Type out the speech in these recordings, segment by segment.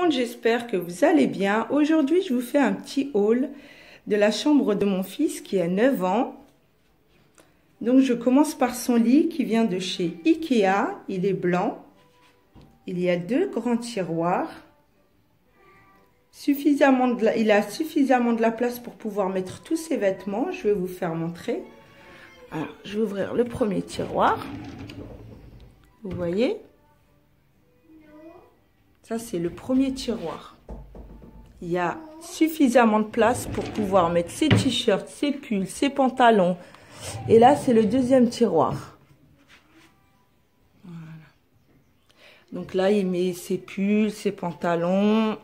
monde, j'espère que vous allez bien. Aujourd'hui, je vous fais un petit haul de la chambre de mon fils qui a 9 ans. Donc, je commence par son lit qui vient de chez Ikea. Il est blanc. Il y a 2 grands tiroirs. Il a suffisamment de la place pour pouvoir mettre tous ses vêtements. Je vais vous faire montrer. Alors, je vais ouvrir le premier tiroir. Vous voyez ? Ça, c'est le premier tiroir. Il y a suffisamment de place pour pouvoir mettre ses t-shirts, ses pulls, ses pantalons. Et là, c'est le deuxième tiroir. Voilà. Donc là, il met ses pulls, ses pantalons,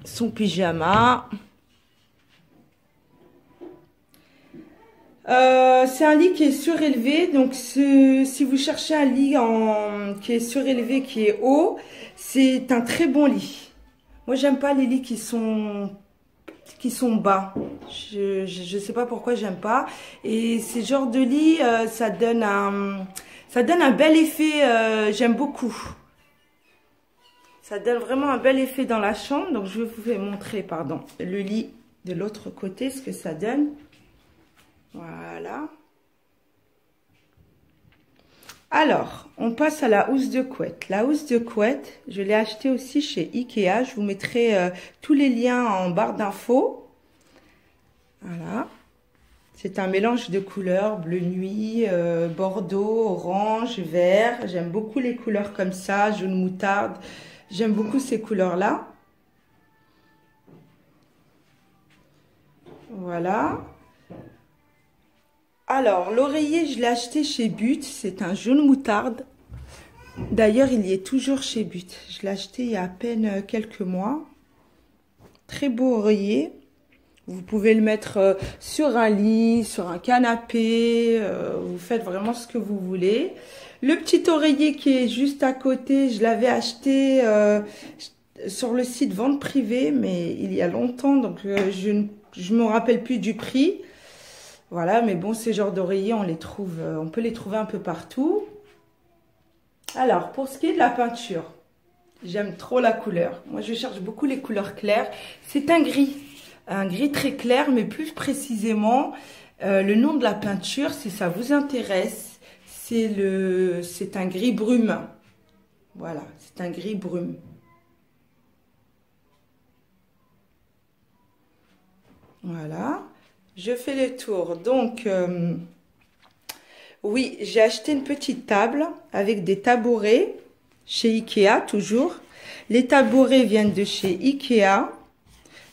son pyjama. C'est un lit qui est surélevé, donc si vous cherchez un lit qui est surélevé, qui est haut, c'est un très bon lit. Moi, j'aime pas les lits qui sont bas. Je sais pas pourquoi j'aime pas. Et ces genres de lits, ça donne un bel effet. J'aime beaucoup. Ça donne vraiment un bel effet dans la chambre. Donc, je vais vous montrer, le lit de l'autre côté, ce que ça donne. Voilà. Alors, on passe à la housse de couette. La housse de couette, je l'ai achetée aussi chez Ikea. Je vous mettrai tous les liens en barre d'infos. Voilà. C'est un mélange de couleurs, bleu nuit, bordeaux, orange, vert. J'aime beaucoup les couleurs comme ça, jaune moutarde. J'aime beaucoup ces couleurs-là. Voilà. Alors, l'oreiller, je l'ai acheté chez But. C'est un jaune moutarde. D'ailleurs, il y est toujours chez But. Je l'ai acheté il y a à peine quelques mois. Très beau oreiller. Vous pouvez le mettre sur un lit, sur un canapé. Vous faites vraiment ce que vous voulez. Le petit oreiller qui est juste à côté, je l'avais acheté sur le site vente privée, mais il y a longtemps. Donc, je ne me rappelle plus du prix. Voilà, mais bon, ces genres d'oreillers, on peut les trouver un peu partout. Alors, pour ce qui est de la peinture, j'aime trop la couleur. Moi, je cherche beaucoup les couleurs claires. C'est un gris très clair, mais plus précisément, le nom de la peinture, si ça vous intéresse, c'est un gris brume. Voilà, c'est un gris brume. Voilà. Je fais le tour. Donc, oui, j'ai acheté une petite table avec des tabourets chez Ikea, toujours. Les tabourets viennent de chez Ikea.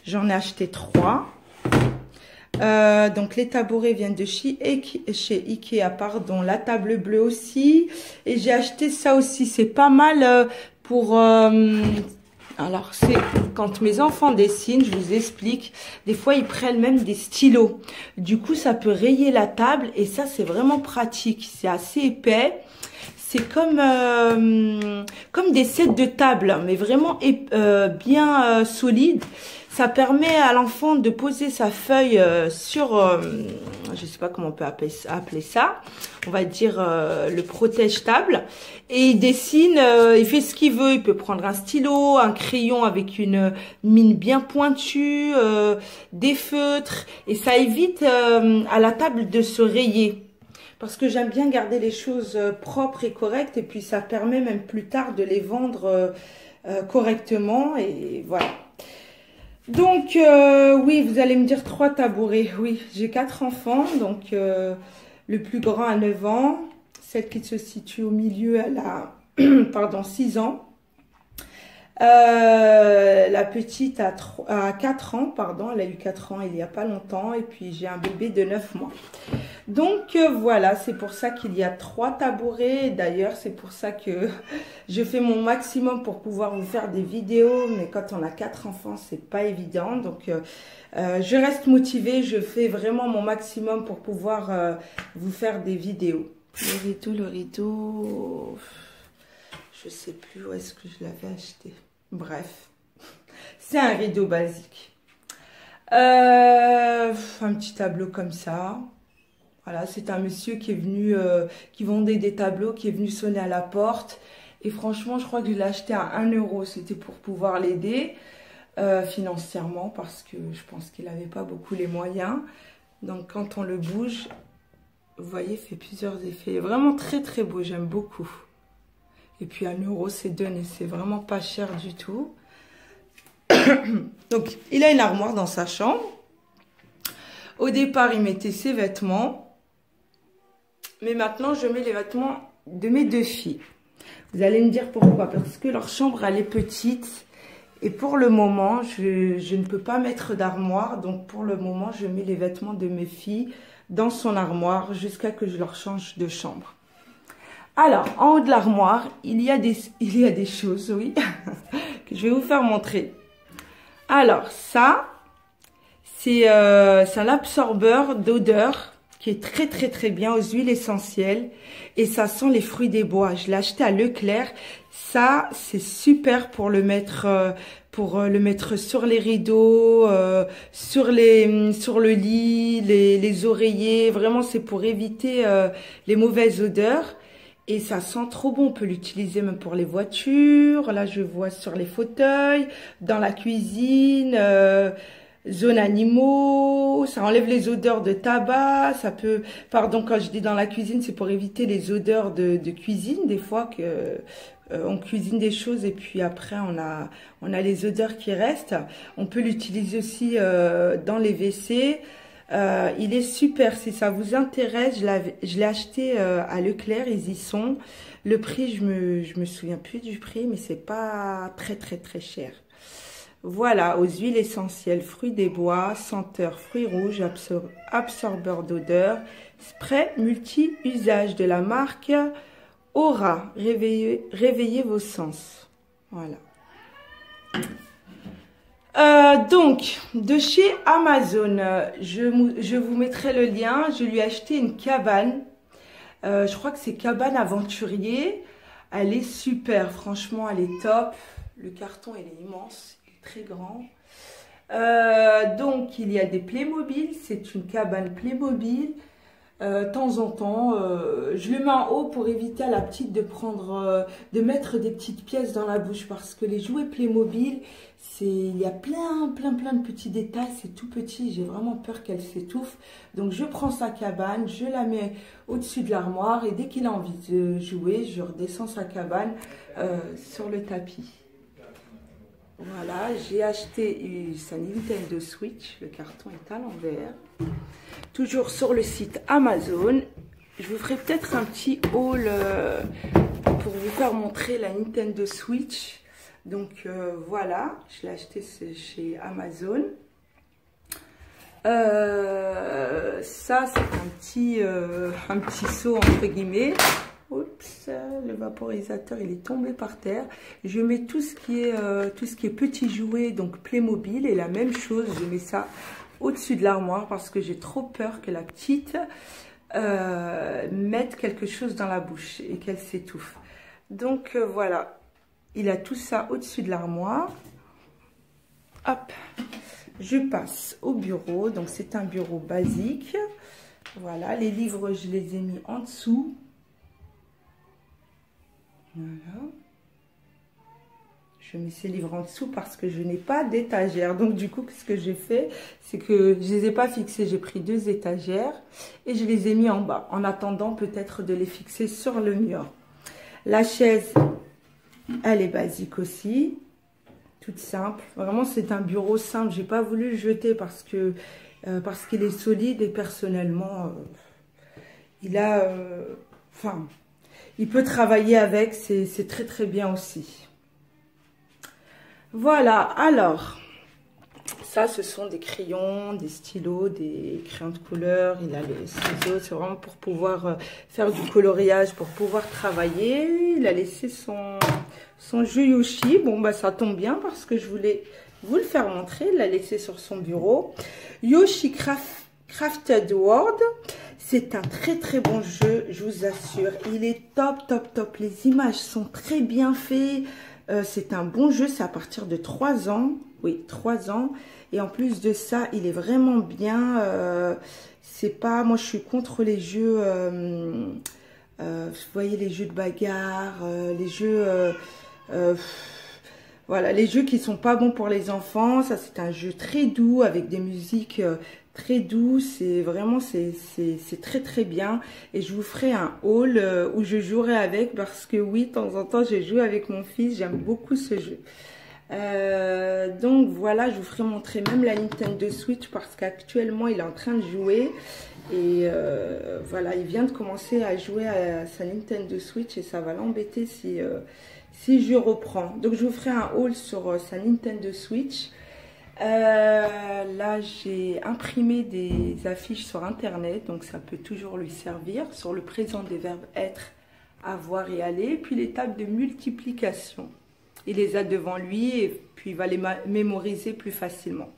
J'en ai acheté 3. Donc, les tabourets viennent de chez Ikea, pardon. La table bleue aussi. Et j'ai acheté ça aussi. C'est pas mal pour... Alors, c'est quand mes enfants dessinent, je vous explique, des fois, ils prennent même des stylos. Du coup, ça peut rayer la table et ça, c'est vraiment pratique. C'est assez épais. C'est comme des sets de table, mais vraiment bien solides. Ça permet à l'enfant de poser sa feuille sur, je sais pas comment on peut appeler ça, on va dire le protège-table. Et il dessine, il fait ce qu'il veut. Il peut prendre un stylo, un crayon avec une mine bien pointue, des feutres. Et ça évite à la table de se rayer. Parce que j'aime bien garder les choses propres et correctes. Et puis ça permet même plus tard de les vendre correctement. Et voilà. Donc, oui, vous allez me dire 3 tabourets. Oui, j'ai 4 enfants. Donc, le plus grand a 9 ans. Celle qui se situe au milieu, elle a 6 ans. La petite a 4 ans, elle a eu 4 ans il n'y a pas longtemps. Et puis, j'ai un bébé de 9 mois. Donc, voilà, c'est pour ça qu'il y a 3 tabourets. D'ailleurs, c'est pour ça que je fais mon maximum pour pouvoir vous faire des vidéos. Mais quand on a 4 enfants, c'est pas évident. Donc, je reste motivée. Je fais vraiment mon maximum pour pouvoir vous faire des vidéos. Le rideau, je sais plus où est-ce que je l'avais acheté. Bref, c'est un rideau basique. Un petit tableau comme ça. Voilà, c'est un monsieur qui est venu, qui vendait des tableaux, qui est venu sonner à la porte. Et franchement, je crois que je l'ai acheté à 1 euro. C'était pour pouvoir l'aider financièrement parce que je pense qu'il n'avait pas beaucoup les moyens. Donc quand on le bouge, vous voyez, il fait plusieurs effets. Il est vraiment très très beau, j'aime beaucoup. Et puis 1 euro, c'est donné, c'est vraiment pas cher du tout. Donc il a une armoire dans sa chambre. Au départ, il mettait ses vêtements. Mais maintenant, je mets les vêtements de mes 2 filles. Vous allez me dire pourquoi. Parce que leur chambre, elle est petite. Et pour le moment, je ne peux pas mettre d'armoire. Donc pour le moment, je mets les vêtements de mes filles dans son armoire jusqu'à que je leur change de chambre. Alors, en haut de l'armoire, il y a des choses, oui, que je vais vous faire montrer. Alors, ça, c'est un absorbeur d'odeur qui est très très très bien aux huiles essentielles. Et ça sent les fruits des bois. Je l'ai acheté à Leclerc. Ça, c'est super pour le mettre sur les rideaux, sur le lit, les oreillers. Vraiment, c'est pour éviter les mauvaises odeurs. Et ça sent trop bon. On peut l'utiliser même pour les voitures. Là, je vois sur les fauteuils, dans la cuisine, zone animaux. Ça enlève les odeurs de tabac. Ça peut, pardon, quand je dis dans la cuisine, c'est pour éviter les odeurs de cuisine. Des fois que on cuisine des choses et puis après on a les odeurs qui restent. On peut l'utiliser aussi dans les WC. Il est super, si ça vous intéresse, je l'ai acheté à Leclerc, ils y sont. Le prix, je me souviens plus du prix, mais c'est pas très très très cher. Voilà, aux huiles essentielles, fruits des bois, senteur, fruits rouges, absorbeur d'odeur, spray multi-usage de la marque Aura. Réveillez vos sens. Voilà. Donc, de chez Amazon, je vous mettrai le lien. Je lui ai acheté une cabane. Je crois que c'est cabane aventurier. Elle est super, franchement, elle est top. Le carton, il est immense, il est très grand. Donc, il y a des Playmobil. C'est une cabane Playmobil. De temps en temps, je le mets en haut pour éviter à la petite de mettre des petites pièces dans la bouche parce que les jouets Playmobil, il y a plein de petits détails, c'est tout petit, j'ai vraiment peur qu'elle s'étouffe. Donc je prends sa cabane, je la mets au-dessus de l'armoire et dès qu'il a envie de jouer, je redescends sa cabane sur le tapis. Voilà, j'ai acheté sa Nintendo Switch, le carton est à l'envers. Toujours sur le site Amazon. Je vous ferai peut-être un petit haul pour vous faire montrer la Nintendo Switch. Donc voilà, je l'ai acheté chez Amazon. Ça, c'est un petit seau entre guillemets. Oups, le vaporisateur il est tombé par terre. Je mets tout ce qui est petit jouet, donc Playmobil, et la même chose, je mets ça au-dessus de l'armoire parce que j'ai trop peur que la petite mette quelque chose dans la bouche et qu'elle s'étouffe. Donc voilà, il a tout ça au-dessus de l'armoire. Hop, je passe au bureau. Donc c'est un bureau basique. Voilà, les livres je les ai mis en dessous. Voilà. Je mets ces livres en dessous parce que je n'ai pas d'étagère. Donc du coup, ce que j'ai fait, c'est que je ne les ai pas fixés. J'ai pris 2 étagères et je les ai mis en bas. En attendant peut-être de les fixer sur le mur. La chaise, elle est basique aussi. Toute simple. Vraiment, c'est un bureau simple. J'ai pas voulu le jeter parce qu'il est solide et personnellement, il peut travailler avec. C'est très très bien aussi. Voilà, alors, ça ce sont des crayons, des stylos, des crayons de couleur, il a les ciseaux, c'est vraiment pour pouvoir faire du coloriage, pour pouvoir travailler. Il a laissé son jeu Yoshi, bon bah ça tombe bien parce que je voulais vous le faire montrer, il l'a laissé sur son bureau. Yoshi Crafted World, c'est un très très bon jeu, je vous assure, il est top, les images sont très bien faites. C'est un bon jeu, c'est à partir de 3 ans. Oui, 3 ans. Et en plus de ça, il est vraiment bien. C'est pas, moi je suis contre les jeux Vous voyez les jeux de bagarre, les jeux... voilà, les jeux qui sont pas bons pour les enfants. Ça, c'est un jeu très doux avec des musiques très douces. Et vraiment, c'est très très bien. Et je vous ferai un haul où je jouerai avec parce que oui, de temps en temps, je joue avec mon fils. J'aime beaucoup ce jeu. Donc voilà, je vous ferai montrer même la Nintendo Switch parce qu'actuellement, il est en train de jouer. Et voilà, il vient de commencer à jouer à sa Nintendo Switch et ça va l'embêter si je reprends. Donc je vous ferai un haul sur sa Nintendo Switch. Là j'ai imprimé des affiches sur internet, donc ça peut toujours lui servir. Sur le présent des verbes être, avoir et aller. Et puis les tables de multiplication. Il les a devant lui et puis il va les mémoriser plus facilement.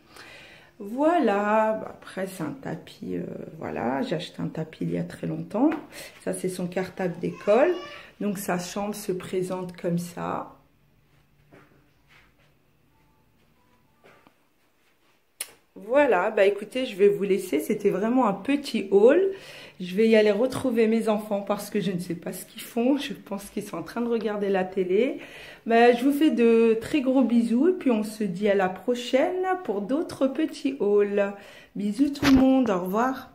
Voilà, après c'est un tapis, voilà, j'ai acheté un tapis il y a très longtemps. Ça c'est son cartable d'école. Donc sa chambre se présente comme ça. Voilà, bah écoutez, je vais vous laisser. C'était vraiment un petit haul. Je vais y aller retrouver mes enfants parce que je ne sais pas ce qu'ils font. Je pense qu'ils sont en train de regarder la télé. Bah, je vous fais de très gros bisous et puis on se dit à la prochaine pour d'autres petits hauls. Bisous tout le monde, au revoir.